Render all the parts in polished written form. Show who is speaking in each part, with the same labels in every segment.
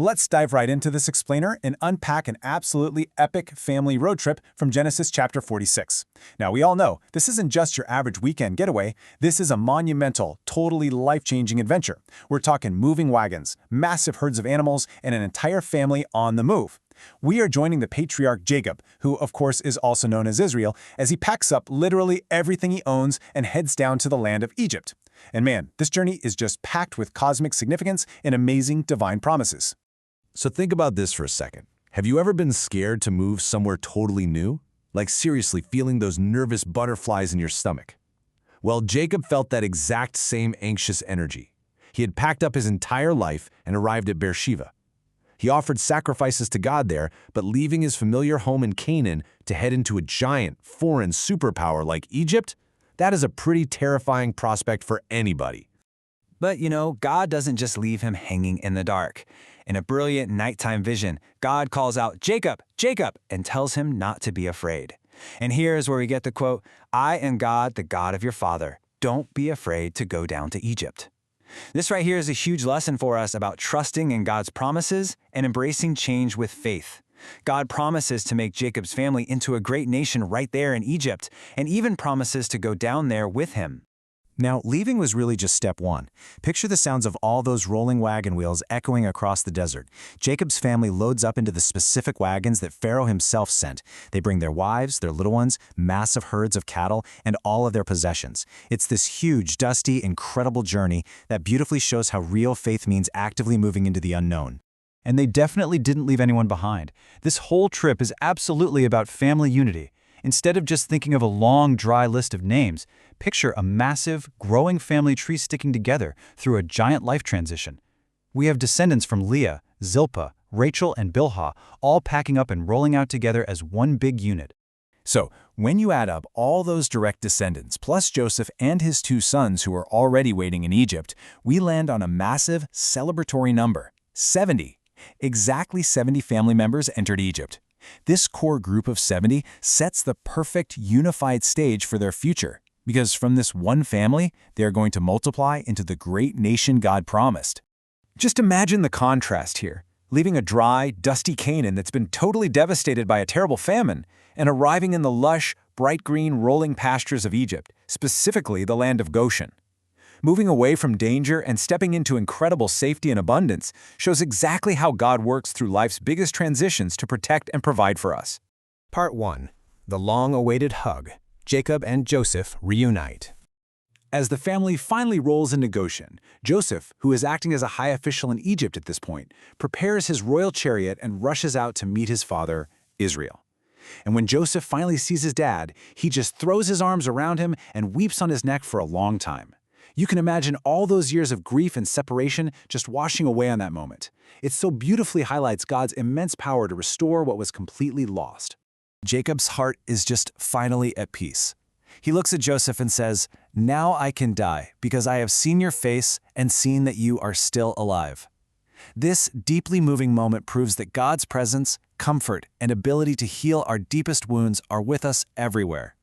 Speaker 1: Let's dive right into this explainer and unpack an absolutely epic family road trip from Genesis chapter 46. Now, we all know this isn't just your average weekend getaway. This is a monumental, totally life-changing adventure. We're talking moving wagons, massive herds of animals, and an entire family on the move. We are joining the patriarch Jacob, who of course is also known as Israel, as he packs up literally everything he owns and heads down to the land of Egypt. And man, this journey is just packed with cosmic significance and amazing divine promises.
Speaker 2: So think about this for a second. Have you ever been scared to move somewhere totally new? Like seriously feeling those nervous butterflies in your stomach? Well, Jacob felt that exact same anxious energy. He had packed up his entire life and arrived at Beersheba. He offered sacrifices to God there, but leaving his familiar home in Canaan to head into a giant, foreign superpower like Egypt, that is a pretty terrifying prospect for anybody.
Speaker 3: But God doesn't just leave him hanging in the dark. In a brilliant nighttime vision, God calls out, "Jacob, Jacob," and tells him not to be afraid. And here's where we get the quote, "I am God, the God of your father. Don't be afraid to go down to Egypt." This right here is a huge lesson for us about trusting in God's promises and embracing change with faith. God promises to make Jacob's family into a great nation right there in Egypt, and even promises to go down there with him.
Speaker 1: Now, leaving was really just step one. Picture the sounds of all those rolling wagon wheels echoing across the desert. Jacob's family loads up into the specific wagons that Pharaoh himself sent. They bring their wives, their little ones, massive herds of cattle, and all of their possessions. It's this huge, dusty, incredible journey that beautifully shows how real faith means actively moving into the unknown. And they definitely didn't leave anyone behind. This whole trip is absolutely about family unity. Instead of just thinking of a long, dry list of names, picture a massive, growing family tree sticking together through a giant life transition. We have descendants from Leah, Zilpah, Rachel, and Bilhah, all packing up and rolling out together as one big unit. So, when you add up all those direct descendants, plus Joseph and his two sons who are already waiting in Egypt, we land on a massive, celebratory number, 70. Exactly 70 family members entered Egypt. This core group of 70 sets the perfect unified stage for their future, because from this one family, they are going to multiply into the great nation God promised. Just imagine the contrast here, leaving a dry, dusty Canaan that's been totally devastated by a terrible famine, and arriving in the lush, bright green rolling pastures of Egypt, specifically the land of Goshen. Moving away from danger and stepping into incredible safety and abundance shows exactly how God works through life's biggest transitions to protect and provide for us.
Speaker 4: Part 1. The long-awaited hug. Jacob and Joseph reunite.
Speaker 1: As the family finally rolls into Goshen, Joseph, who is acting as a high official in Egypt at this point, prepares his royal chariot and rushes out to meet his father, Israel. And when Joseph finally sees his dad, he just throws his arms around him and weeps on his neck for a long time. You can imagine all those years of grief and separation just washing away on that moment. It so beautifully highlights God's immense power to restore what was completely lost. Jacob's heart is just finally at peace. He looks at Joseph and says, "Now I can die, because I have seen your face and seen that you are still alive." This deeply moving moment proves that God's presence, comfort, and ability to heal our deepest wounds are with us everywhere.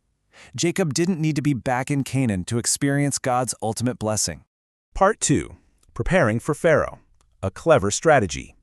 Speaker 1: Jacob didn't need to be back in Canaan to experience God's ultimate blessing.
Speaker 4: Part 2. Preparing for Pharaoh. A clever strategy.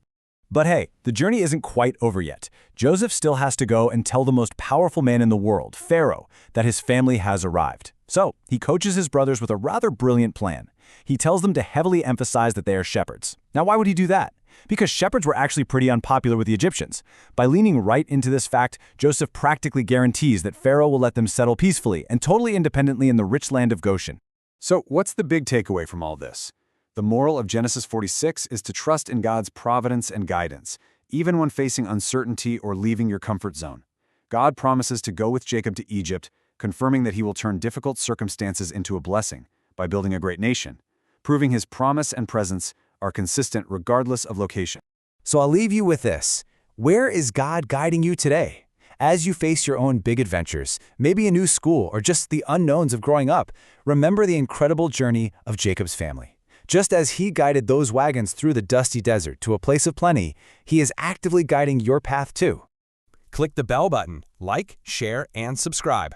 Speaker 1: But hey, the journey isn't quite over yet. Joseph still has to go and tell the most powerful man in the world, Pharaoh, that his family has arrived. So, he coaches his brothers with a rather brilliant plan. He tells them to heavily emphasize that they are shepherds. Now, why would he do that? Because shepherds were actually pretty unpopular with the Egyptians. By leaning right into this fact, Joseph practically guarantees that Pharaoh will let them settle peacefully and totally independently in the rich land of Goshen. So, what's the big takeaway from all this? The moral of Genesis 46 is to trust in God's providence and guidance, even when facing uncertainty or leaving your comfort zone. God promises to go with Jacob to Egypt, confirming that he will turn difficult circumstances into a blessing by building a great nation, proving his promise and presence are consistent regardless of location. So I'll leave you with this. Where is God guiding you today? As you face your own big adventures, maybe a new school or just the unknowns of growing up, remember the incredible journey of Jacob's family. Just as he guided those wagons through the dusty desert to a place of plenty, he is actively guiding your path too.
Speaker 4: Click the bell button, like, share, and subscribe.